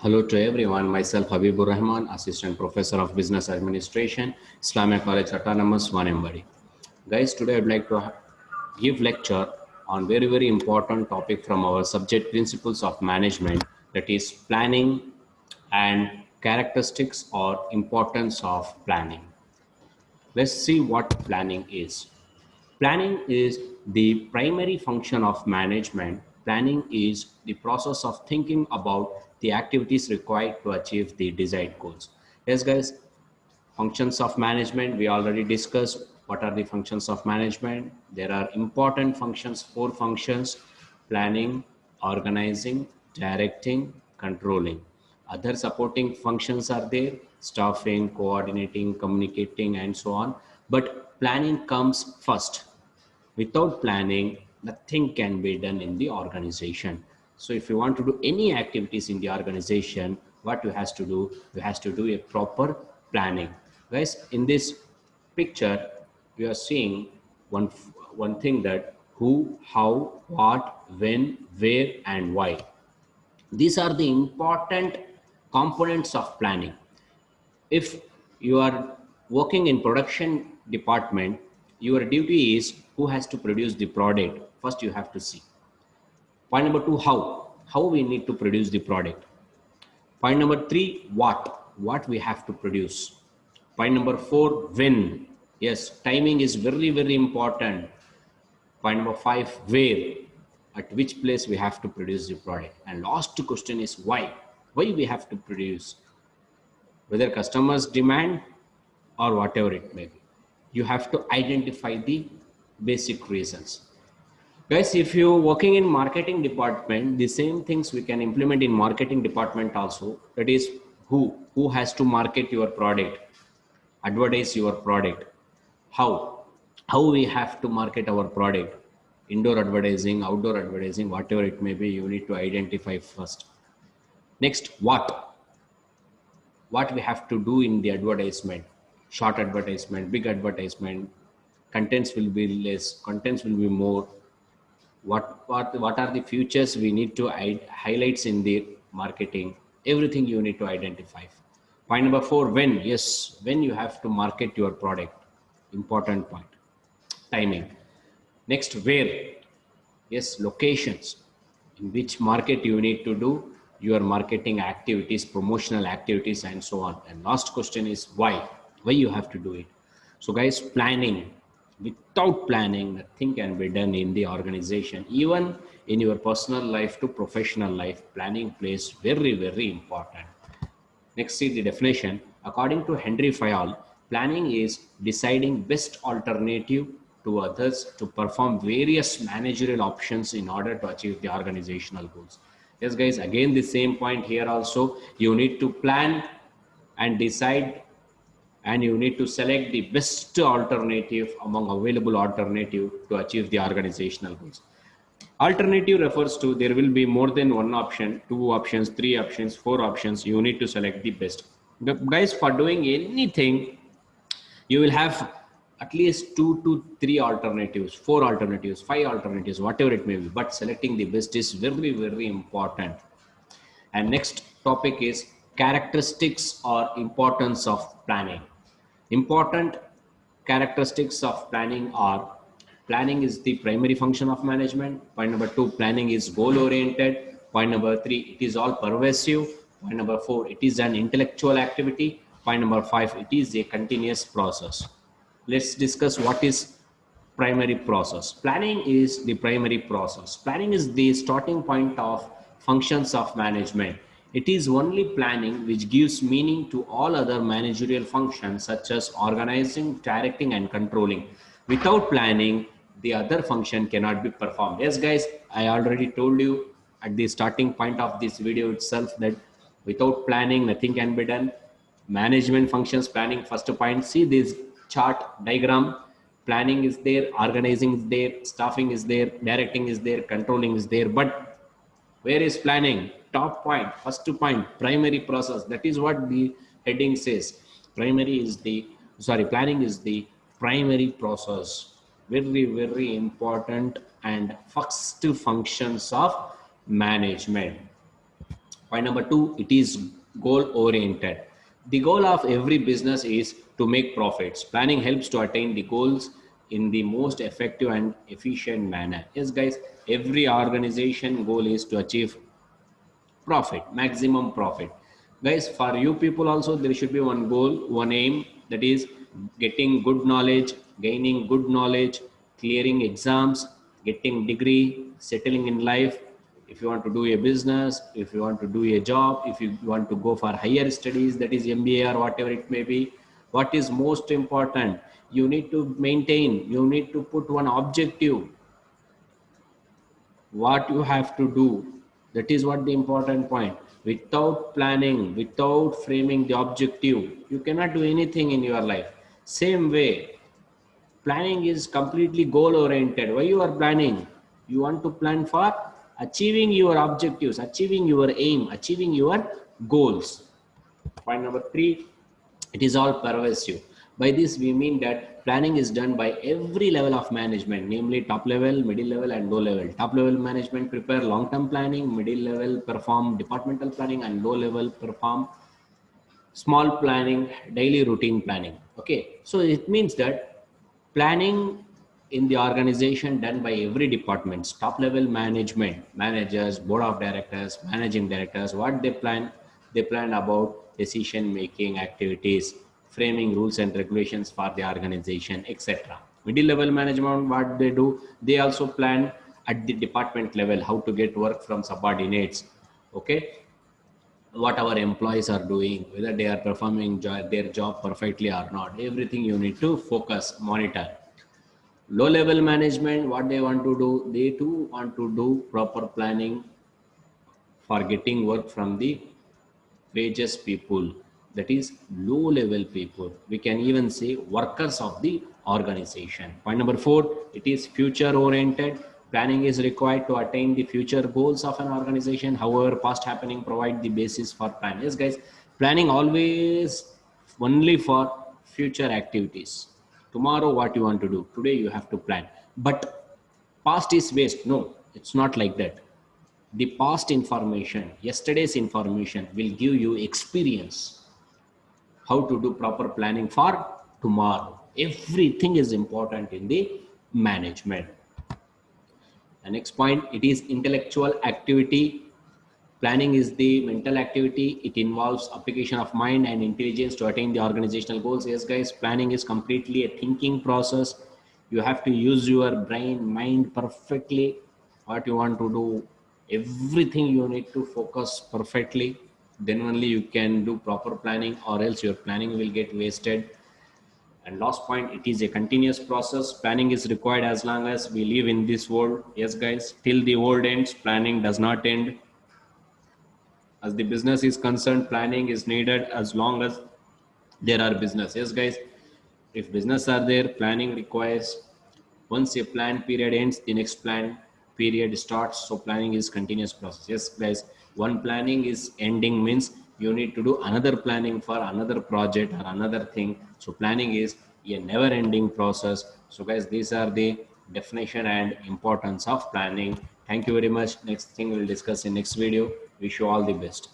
Hello to everyone. Myself Habibur Rahman, Assistant Professor of Business Administration, Islamic College Autonomous, Wanembadi. Guys, today I'd like to give lecture on very important topic from our subject principles of management, that is planning and characteristics or importance of planning. Let's see what planning is. Planning is the primary function of management. Planning is the process of thinking about the activities required to achieve the desired goals. Yes, guys, functions of management, we already discussed what are the functions of management. There are important functions, four functions: planning, organizing, directing, controlling. Other supporting functions are there: staffing, coordinating, communicating, and so on. But planning comes first. Without planning, nothing can be done in the organization. So if you want to do any activities in the organization, what you has to do, you has to do a proper planning. Guys, in this picture we are seeing one thing, that who, how, what, when, where, and why. These are the important components of planning. If you are working in production department, your duty is who has to produce the product. First you have to see. Point number two, how we need to produce the product. Point number three, what we have to produce. Point number four, when. Yes, timing is very important. Point number five, where, at which place we have to produce the product. And last question is why we have to produce, whether customers demand or whatever it may be. You have to identify the basic reasons. Guys, if you're working in marketing department, the same things we can implement in marketing department also. That is, who has to market your product, advertise your product, how we have to market our product, indoor advertising, outdoor advertising, whatever it may be, you need to identify first. Next, what we have to do in the advertisement: short advertisement, big advertisement, contents will be less, contents will be more. What are the features we need to highlights in the marketing? Everything you need to identify. Point number four, when. Yes, when you have to market your product, important point. Timing. Next, where. Yes, locations, in which market you need to do your marketing activities, promotional activities, and so on. And last question is why you have to do it. So guys, planning. Without planning, nothing can be done in the organization. Even in your personal life to professional life, planning plays very important. Next, see the definition. According to Henry Fayol, planning is deciding best alternative to others to perform various managerial options in order to achieve the organizational goals. Yes, guys, again the same point here also. You need to plan and decide, and you need to select the best alternative among available alternative to achieve the organizational goals. Alternative refers to there will be more than one option, two options, three options, four options. You need to select the best. Guys, for doing anything, you will have at least 2 to 3 alternatives, 4 alternatives, 5 alternatives, whatever it may be. But selecting the best is very important. And next topic is characteristics or importance of planning. Important characteristics of planning are: planning is the primary function of management. Point number two, planning is goal oriented. Point number three, it is all pervasive. Point number four, it is an intellectual activity. Point number five, it is a continuous process. Let's discuss what is primary process. Planning is the primary process. Planning is the starting point of functions of management. It is only planning which gives meaning to all other managerial functions such as organizing, directing, and controlling. Without planning, the other function cannot be performed. Yes, guys, I already told you at the starting point of this video itself that without planning, nothing can be done. Management functions, planning, first point. See this chart diagram. Planning is there, organizing is there, staffing is there, directing is there, controlling is there. But where is planning? Top point, first point, primary process. That is what the heading says. Planning is the primary process. Very important and first functions of management. Point number two, it is goal oriented. The goal of every business is to make profits. Planning helps to attain the goals in the most effective and efficient manner. Yes, guys, every organization goal is to achieve profit, maximum profit. Guys, for you people also, there should be one goal, one aim, that is getting good knowledge, gaining good knowledge, clearing exams, getting degree, settling in life. If you want to do a business, if you want to do a job, if you want to go for higher studies, that is MBA or whatever it may be, what is most important, you need to maintain, you need to put one objective, what you have to do. That is what the important point. Without planning, without framing the objective, you cannot do anything in your life. Same way, planning is completely goal oriented. Why you are planning? You want to plan for achieving your objectives, achieving your aim, achieving your goals. Point number three, it is all pervasive. By this, we mean that planning is done by every level of management, namely top level, middle level, and low level. Top level management prepare long-term planning, middle level perform departmental planning, and low level perform small planning, daily routine planning. Okay, so it means that planning in the organization done by every department, top level management, managers, board of directors, managing directors, what they plan about decision making activities, framing rules and regulations for the organization, etc. Middle level management, what they do, they also plan at the department level how to get work from subordinates. Okay, what our employees are doing, whether they are performing their job perfectly or not, everything you need to focus, monitor. Low level management, what they want to do, they too want to do proper planning for getting work from the wages people, that is low level people, we can even say workers of the organization. Point number four, it is future oriented. Planning is required to attain the future goals of an organization, however past happening provide the basis for plan. Yes guys, planning always only for future activities. Tomorrow what you want to do, today you have to plan. But past is waste, no, it's not like that. The past information, yesterday's information will give you experience how to do proper planning for tomorrow. Everything is important in the management. The next point, it is intellectual activity. Planning is the mental activity. It involves application of mind and intelligence to attain the organizational goals. Yes, guys, planning is completely a thinking process. You have to use your brain, mind perfectly. What you want to do, everything you need to focus perfectly. Then only you can do proper planning, or else your planning will get wasted. And last point, it is a continuous process. Planning is required as long as we live in this world. Yes, guys, till the world ends, planning does not end. As the business is concerned, planning is needed as long as there are business. Yes guys, if business are there, planning requires. Once a plan period ends, the next plan period starts. So planning is continuous process. Yes guys, one planning is ending means you need to do another planning for another project or another thing. So planning is a never ending process. So guys, these are the definition and importance of planning. Thank you very much. Next thing we'll discuss in next video. Wish you all the best.